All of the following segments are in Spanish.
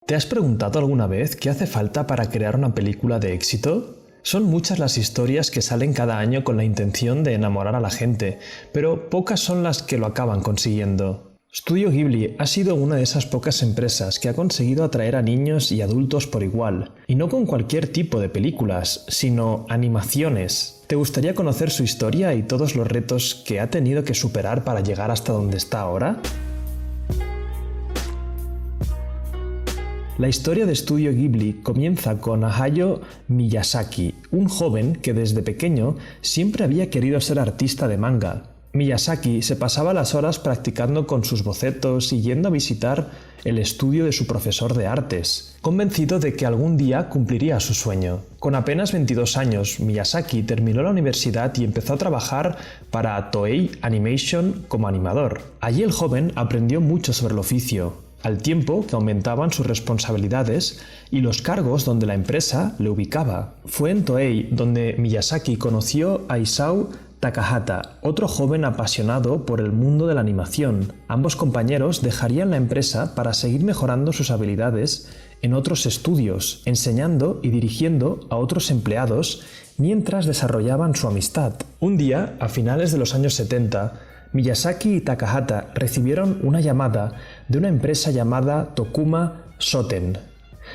¿Te has preguntado alguna vez qué hace falta para crear una película de éxito? Son muchas las historias que salen cada año con la intención de enamorar a la gente, pero pocas son las que lo acaban consiguiendo. Studio Ghibli ha sido una de esas pocas empresas que ha conseguido atraer a niños y adultos por igual, y no con cualquier tipo de películas, sino animaciones. ¿Te gustaría conocer su historia y todos los retos que ha tenido que superar para llegar hasta donde está ahora? La historia de Studio Ghibli comienza con Hayao Miyazaki, un joven que desde pequeño siempre había querido ser artista de manga. Miyazaki se pasaba las horas practicando con sus bocetos y yendo a visitar el estudio de su profesor de artes, convencido de que algún día cumpliría su sueño. Con apenas 22 años, Miyazaki terminó la universidad y empezó a trabajar para Toei Animation como animador. Allí el joven aprendió mucho sobre el oficio, al tiempo que aumentaban sus responsabilidades y los cargos donde la empresa le ubicaba. Fue en Toei donde Miyazaki conoció a Isao Takahata, otro joven apasionado por el mundo de la animación. Ambos compañeros dejarían la empresa para seguir mejorando sus habilidades en otros estudios, enseñando y dirigiendo a otros empleados mientras desarrollaban su amistad. Un día, a finales de los años 70, Miyazaki y Takahata recibieron una llamada de una empresa llamada Tokuma Shoten.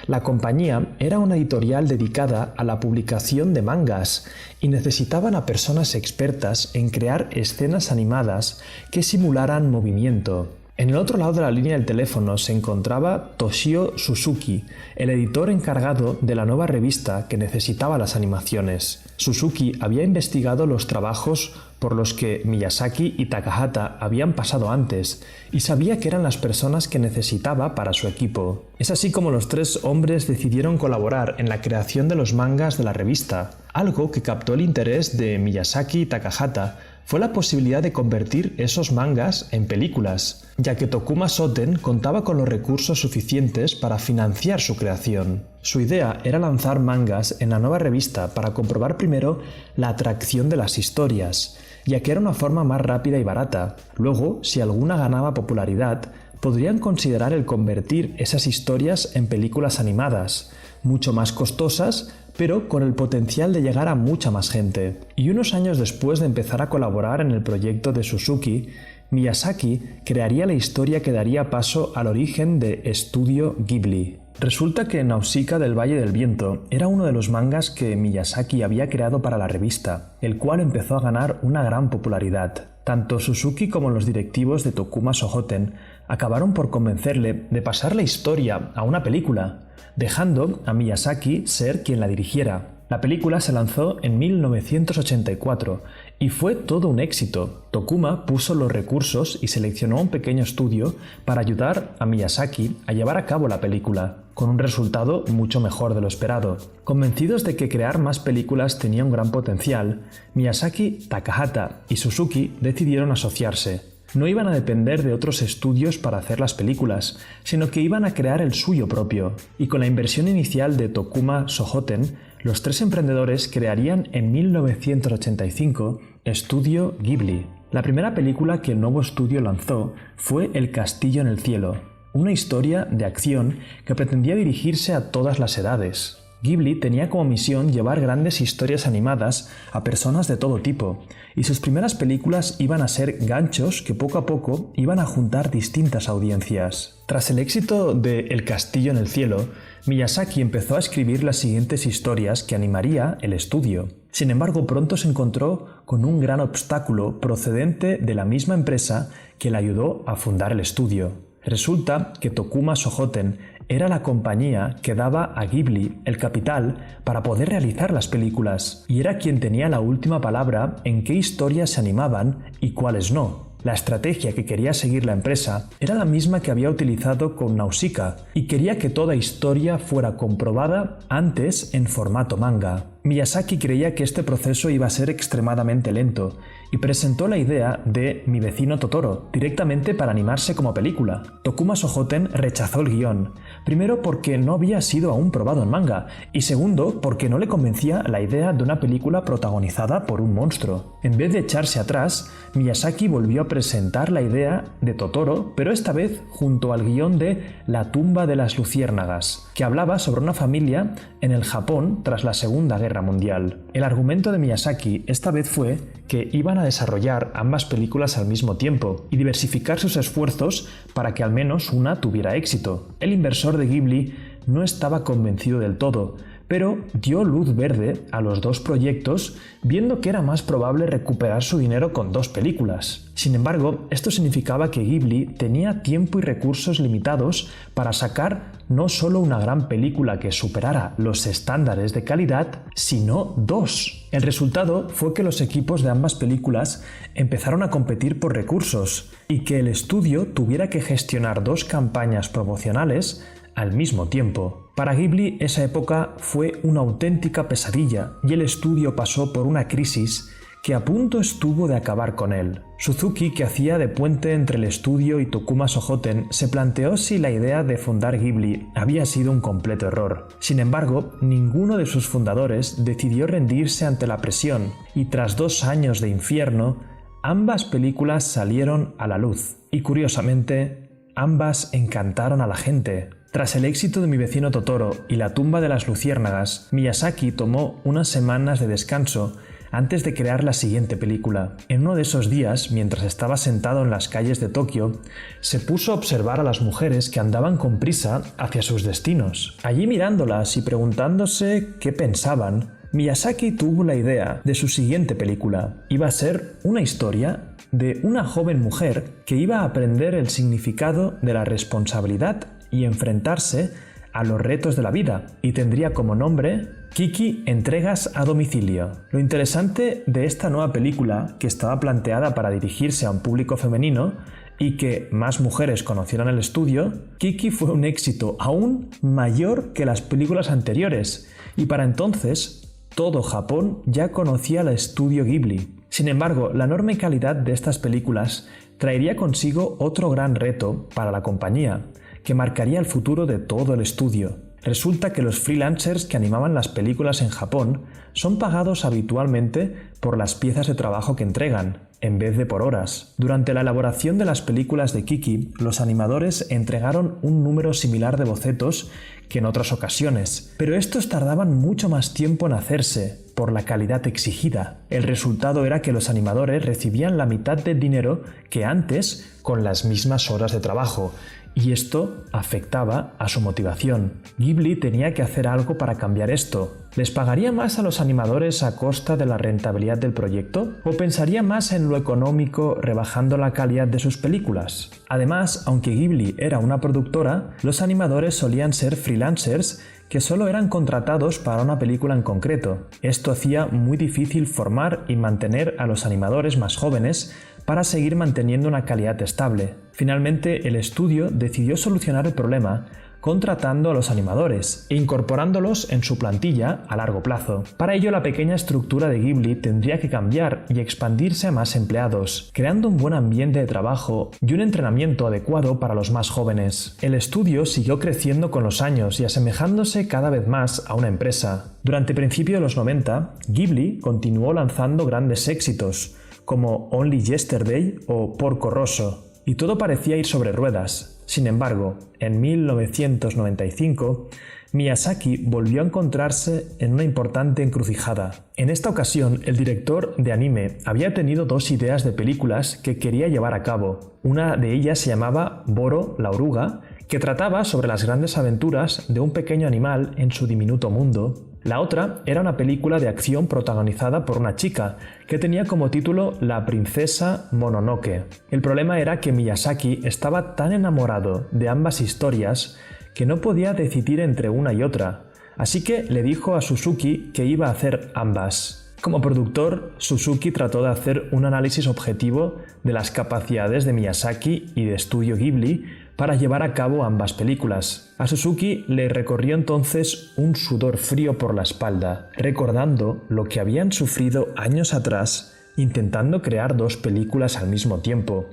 La compañía era una editorial dedicada a la publicación de mangas y necesitaban a personas expertas en crear escenas animadas que simularan movimiento. En el otro lado de la línea del teléfono se encontraba Toshio Suzuki, el editor encargado de la nueva revista que necesitaba las animaciones. Suzuki había investigado los trabajos por los que Miyazaki y Takahata habían pasado antes y sabía que eran las personas que necesitaba para su equipo. Es así como los tres hombres decidieron colaborar en la creación de los mangas de la revista. Algo que captó el interés de Miyazaki y Takahata fue la posibilidad de convertir esos mangas en películas, ya que Tokuma Shoten contaba con los recursos suficientes para financiar su creación. Su idea era lanzar mangas en la nueva revista para comprobar primero la atracción de las historias, ya que era una forma más rápida y barata. Luego, si alguna ganaba popularidad, podrían considerar el convertir esas historias en películas animadas, mucho más costosas, pero con el potencial de llegar a mucha más gente. Y unos años después de empezar a colaborar en el proyecto de Suzuki, Miyazaki crearía la historia que daría paso al origen de Studio Ghibli. Resulta que Nausicaa del Valle del Viento era uno de los mangas que Miyazaki había creado para la revista, el cual empezó a ganar una gran popularidad. Tanto Suzuki como los directivos de Tokuma Shoten acabaron por convencerle de pasar la historia a una película, dejando a Miyazaki ser quien la dirigiera. La película se lanzó en 1984 y fue todo un éxito. Tokuma puso los recursos y seleccionó un pequeño estudio para ayudar a Miyazaki a llevar a cabo la película, con un resultado mucho mejor de lo esperado. Convencidos de que crear más películas tenía un gran potencial, Miyazaki, Takahata y Suzuki decidieron asociarse. No iban a depender de otros estudios para hacer las películas, sino que iban a crear el suyo propio. Y con la inversión inicial de Tokuma Shoten, los tres emprendedores crearían en 1985 Studio Ghibli. La primera película que el nuevo estudio lanzó fue El castillo en el cielo, una historia de acción que pretendía dirigirse a todas las edades. Ghibli tenía como misión llevar grandes historias animadas a personas de todo tipo, y sus primeras películas iban a ser ganchos que poco a poco iban a juntar distintas audiencias. Tras el éxito de El castillo en el cielo, Miyazaki empezó a escribir las siguientes historias que animaría el estudio. Sin embargo, pronto se encontró con un gran obstáculo procedente de la misma empresa que le ayudó a fundar el estudio. Resulta que Tokuma Shoten era la compañía que daba a Ghibli el capital para poder realizar las películas, y era quien tenía la última palabra en qué historias se animaban y cuáles no. La estrategia que quería seguir la empresa era la misma que había utilizado con Nausicaa, y quería que toda historia fuera comprobada antes en formato manga. Miyazaki creía que este proceso iba a ser extremadamente lento y presentó la idea de Mi vecino Totoro directamente para animarse como película. Tokuma Sohoten rechazó el guión, primero porque no había sido aún probado en manga y segundo porque no le convencía la idea de una película protagonizada por un monstruo. En vez de echarse atrás, Miyazaki volvió a presentar la idea de Totoro, pero esta vez junto al guión de La tumba de las luciérnagas, que hablaba sobre una familia en el Japón tras la Segunda Guerra Mundial. El argumento de Miyazaki esta vez fue que iban a desarrollar ambas películas al mismo tiempo y diversificar sus esfuerzos para que al menos una tuviera éxito. El inversor de Ghibli no estaba convencido del todo, pero dio luz verde a los dos proyectos viendo que era más probable recuperar su dinero con dos películas. Sin embargo, esto significaba que Ghibli tenía tiempo y recursos limitados para sacar no solo una gran película que superara los estándares de calidad, sino dos. El resultado fue que los equipos de ambas películas empezaron a competir por recursos y que el estudio tuviera que gestionar dos campañas promocionales al mismo tiempo. Para Ghibli esa época fue una auténtica pesadilla y el estudio pasó por una crisis que a punto estuvo de acabar con él. Suzuki, que hacía de puente entre el estudio y Tokuma Sohoten, se planteó si la idea de fundar Ghibli había sido un completo error. Sin embargo, ninguno de sus fundadores decidió rendirse ante la presión y tras 2 años de infierno, ambas películas salieron a la luz. Y curiosamente, ambas encantaron a la gente. Tras el éxito de Mi vecino Totoro y La tumba de las luciérnagas, Miyazaki tomó unas semanas de descanso antes de crear la siguiente película. En uno de esos días, mientras estaba sentado en las calles de Tokio, se puso a observar a las mujeres que andaban con prisa hacia sus destinos. Allí mirándolas y preguntándose qué pensaban, Miyazaki tuvo la idea de su siguiente película. Iba a ser una historia de una joven mujer que iba a aprender el significado de la responsabilidad y enfrentarse a los retos de la vida, y tendría como nombre Kiki Entregas a Domicilio. Lo interesante de esta nueva película, que estaba planteada para dirigirse a un público femenino y que más mujeres conocieran el estudio, Kiki fue un éxito aún mayor que las películas anteriores, y para entonces todo Japón ya conocía al estudio Ghibli. Sin embargo, la enorme calidad de estas películas traería consigo otro gran reto para la compañía, que marcaría el futuro de todo el estudio. Resulta que los freelancers que animaban las películas en Japón son pagados habitualmente por las piezas de trabajo que entregan, en vez de por horas. Durante la elaboración de las películas de Kiki, los animadores entregaron un número similar de bocetos que en otras ocasiones, pero estos tardaban mucho más tiempo en hacerse, por la calidad exigida. El resultado era que los animadores recibían la mitad del dinero que antes con las mismas horas de trabajo, y esto afectaba a su motivación. Ghibli tenía que hacer algo para cambiar esto. ¿Les pagaría más a los animadores a costa de la rentabilidad del proyecto? ¿O pensaría más en lo económico rebajando la calidad de sus películas? Además, aunque Ghibli era una productora, los animadores solían ser freelancers que solo eran contratados para una película en concreto. Esto hacía muy difícil formar y mantener a los animadores más jóvenes para seguir manteniendo una calidad estable. Finalmente, el estudio decidió solucionar el problema contratando a los animadores e incorporándolos en su plantilla a largo plazo. Para ello, la pequeña estructura de Ghibli tendría que cambiar y expandirse a más empleados, creando un buen ambiente de trabajo y un entrenamiento adecuado para los más jóvenes. El estudio siguió creciendo con los años y asemejándose cada vez más a una empresa. Durante principios de los 90, Ghibli continuó lanzando grandes éxitos, como Only Yesterday o Porco Rosso, y todo parecía ir sobre ruedas. Sin embargo, en 1995, Miyazaki volvió a encontrarse en una importante encrucijada. En esta ocasión, el director de anime había tenido 2 ideas de películas que quería llevar a cabo. Una de ellas se llamaba Boro la oruga, que trataba sobre las grandes aventuras de un pequeño animal en su diminuto mundo. La otra era una película de acción protagonizada por una chica, que tenía como título La princesa Mononoke. El problema era que Miyazaki estaba tan enamorado de ambas historias que no podía decidir entre una y otra, así que le dijo a Suzuki que iba a hacer ambas. Como productor, Suzuki trató de hacer un análisis objetivo de las capacidades de Miyazaki y de Estudio Ghibli para llevar a cabo ambas películas. A Suzuki le recorrió entonces un sudor frío por la espalda, recordando lo que habían sufrido años atrás intentando crear dos películas al mismo tiempo,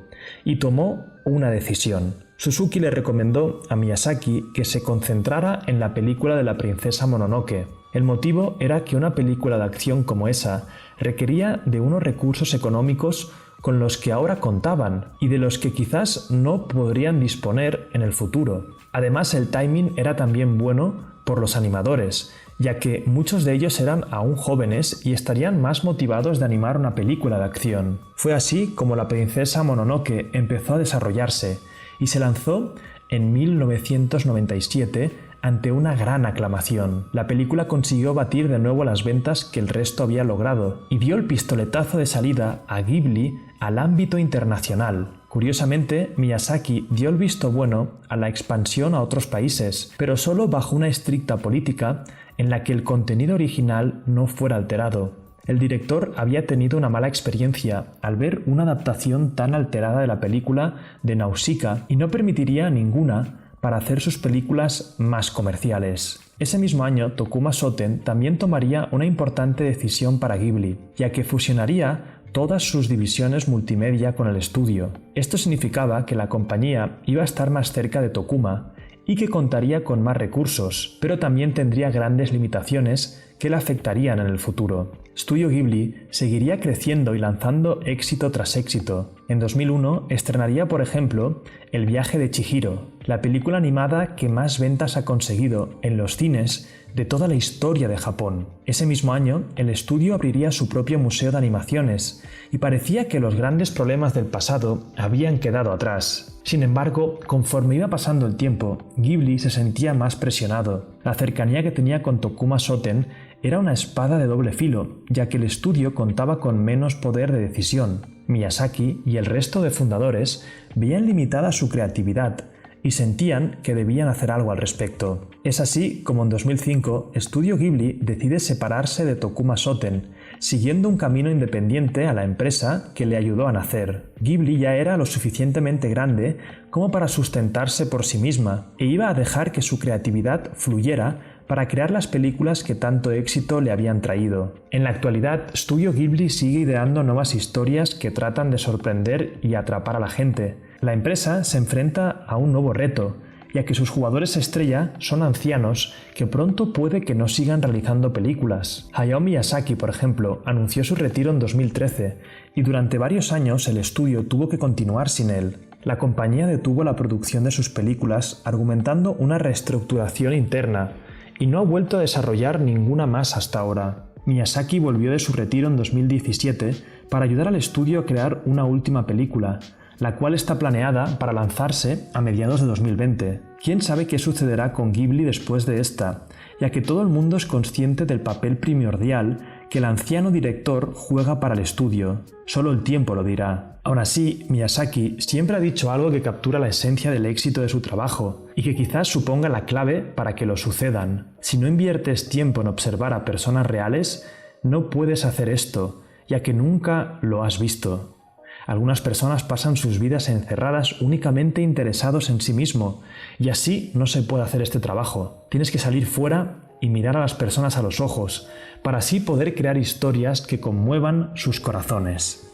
y tomó una decisión. Suzuki le recomendó a Miyazaki que se concentrara en la película de la princesa Mononoke. El motivo era que una película de acción como esa requería de unos recursos económicos con los que ahora contaban y de los que quizás no podrían disponer en el futuro. Además, el timing era también bueno por los animadores, ya que muchos de ellos eran aún jóvenes y estarían más motivados de animar una película de acción. Fue así como la princesa Mononoke empezó a desarrollarse y se lanzó en 1997 ante una gran aclamación. La película consiguió batir de nuevo las ventas que el resto había logrado y dio el pistoletazo de salida a Ghibli al ámbito internacional. Curiosamente, Miyazaki dio el visto bueno a la expansión a otros países, pero solo bajo una estricta política en la que el contenido original no fuera alterado. El director había tenido una mala experiencia al ver una adaptación tan alterada de la película de Nausicaa y no permitiría ninguna para hacer sus películas más comerciales. Ese mismo año, Tokuma Shoten también tomaría una importante decisión para Ghibli, ya que fusionaría todas sus divisiones multimedia con el estudio. Esto significaba que la compañía iba a estar más cerca de Tokuma y que contaría con más recursos, pero también tendría grandes limitaciones que le afectarían en el futuro. Studio Ghibli seguiría creciendo y lanzando éxito tras éxito. En 2001 estrenaría, por ejemplo, El viaje de Chihiro, la película animada que más ventas ha conseguido en los cines de toda la historia de Japón. Ese mismo año, el estudio abriría su propio museo de animaciones y parecía que los grandes problemas del pasado habían quedado atrás. Sin embargo, conforme iba pasando el tiempo, Ghibli se sentía más presionado. La cercanía que tenía con Tokuma Shoten era una espada de doble filo, ya que el estudio contaba con menos poder de decisión. Miyazaki y el resto de fundadores veían limitada su creatividad y sentían que debían hacer algo al respecto. Es así como en 2005 Studio Ghibli decide separarse de Tokuma Shoten, siguiendo un camino independiente a la empresa que le ayudó a nacer. Ghibli ya era lo suficientemente grande como para sustentarse por sí misma e iba a dejar que su creatividad fluyera para crear las películas que tanto éxito le habían traído. En la actualidad, Studio Ghibli sigue ideando nuevas historias que tratan de sorprender y atrapar a la gente. La empresa se enfrenta a un nuevo reto, ya que sus jugadores estrella son ancianos que pronto puede que no sigan realizando películas. Hayao Miyazaki, por ejemplo, anunció su retiro en 2013 y durante varios años el estudio tuvo que continuar sin él. La compañía detuvo la producción de sus películas argumentando una reestructuración interna y no ha vuelto a desarrollar ninguna más hasta ahora. Miyazaki volvió de su retiro en 2017 para ayudar al estudio a crear una última película, la cual está planeada para lanzarse a mediados de 2020. ¿Quién sabe qué sucederá con Ghibli después de esta? Ya que todo el mundo es consciente del papel primordial que el anciano director juega para el estudio. Solo el tiempo lo dirá. Aún así, Miyazaki siempre ha dicho algo que captura la esencia del éxito de su trabajo y que quizás suponga la clave para que lo sucedan. Si no inviertes tiempo en observar a personas reales, no puedes hacer esto, ya que nunca lo has visto. Algunas personas pasan sus vidas encerradas únicamente interesados en sí mismo, y así no se puede hacer este trabajo. Tienes que salir fuera y mirar a las personas a los ojos, para así poder crear historias que conmuevan sus corazones.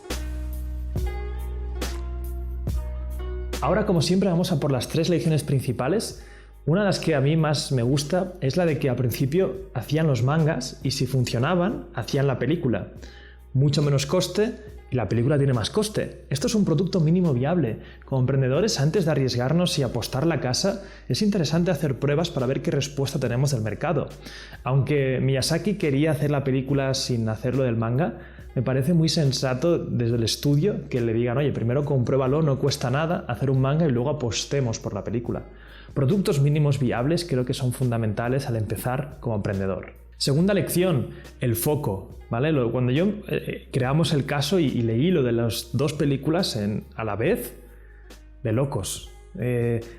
Ahora, como siempre, vamos a por las 3 lecciones principales. Una de las que a mí más me gusta es la de que al principio hacían los mangas y si funcionaban, hacían la película. Mucho menos coste y la película tiene más coste. Esto es un producto mínimo viable. Como emprendedores, antes de arriesgarnos y apostar la casa, es interesante hacer pruebas para ver qué respuesta tenemos del mercado. Aunque Miyazaki quería hacer la película sin hacerlo del manga, me parece muy sensato desde el estudio que le digan, oye, primero compruébalo, no cuesta nada hacer un manga y luego apostemos por la película. Productos mínimos viables creo que son fundamentales al empezar como emprendedor. Segunda lección, el foco, ¿vale? Cuando yo creamos el caso y leí lo de las 2 películas a la vez, de locos.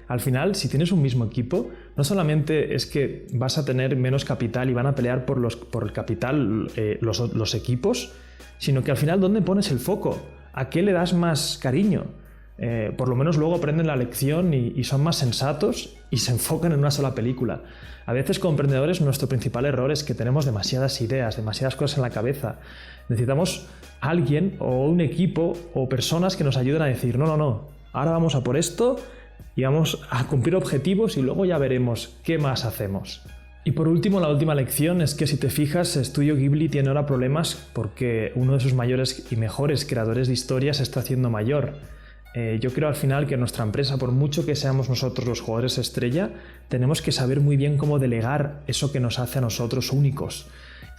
Al final, si tienes un mismo equipo, no solamente es que vas a tener menos capital y van a pelear por el capital los equipos, sino que al final, ¿dónde pones el foco? ¿A qué le das más cariño? por lo menos luego aprenden la lección y son más sensatos y se enfocan en una sola película. A veces como emprendedores nuestro principal error es que tenemos demasiadas ideas, demasiadas cosas en la cabeza. Necesitamos alguien o un equipo o personas que nos ayuden a decir no, ahora vamos a por esto y vamos a cumplir objetivos y luego ya veremos qué más hacemos. Y por último, la última lección es que si te fijas, Estudio Ghibli tiene ahora problemas porque uno de sus mayores y mejores creadores de historias se está haciendo mayor. Yo creo al final que nuestra empresa, por mucho que seamos nosotros los jugadores estrella, tenemos que saber muy bien cómo delegar eso que nos hace a nosotros únicos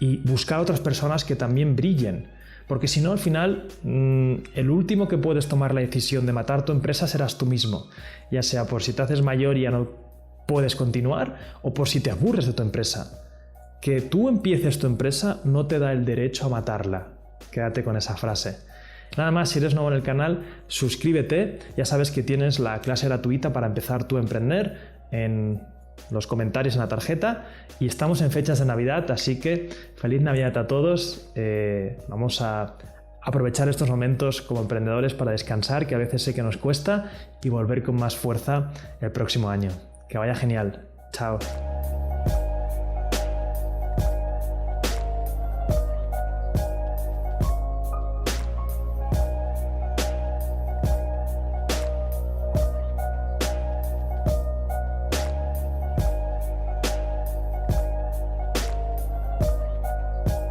y buscar a otras personas que también brillen. Porque si no, al final, el último que puedes tomar la decisión de matar tu empresa serás tú mismo. Ya sea por si te haces mayor y ya no puedes continuar o por si te aburres de tu empresa. Que tú empieces tu empresa no te da el derecho a matarla. Quédate con esa frase. Nada más, si eres nuevo en el canal, suscríbete. Ya sabes que tienes la clase gratuita para empezar tú a emprender en los comentarios en la tarjeta y estamos en fechas de Navidad, así que feliz Navidad a todos. Vamos a aprovechar estos momentos como emprendedores para descansar, que a veces sé que nos cuesta, y volver con más fuerza el próximo año. Que vaya genial. Chao.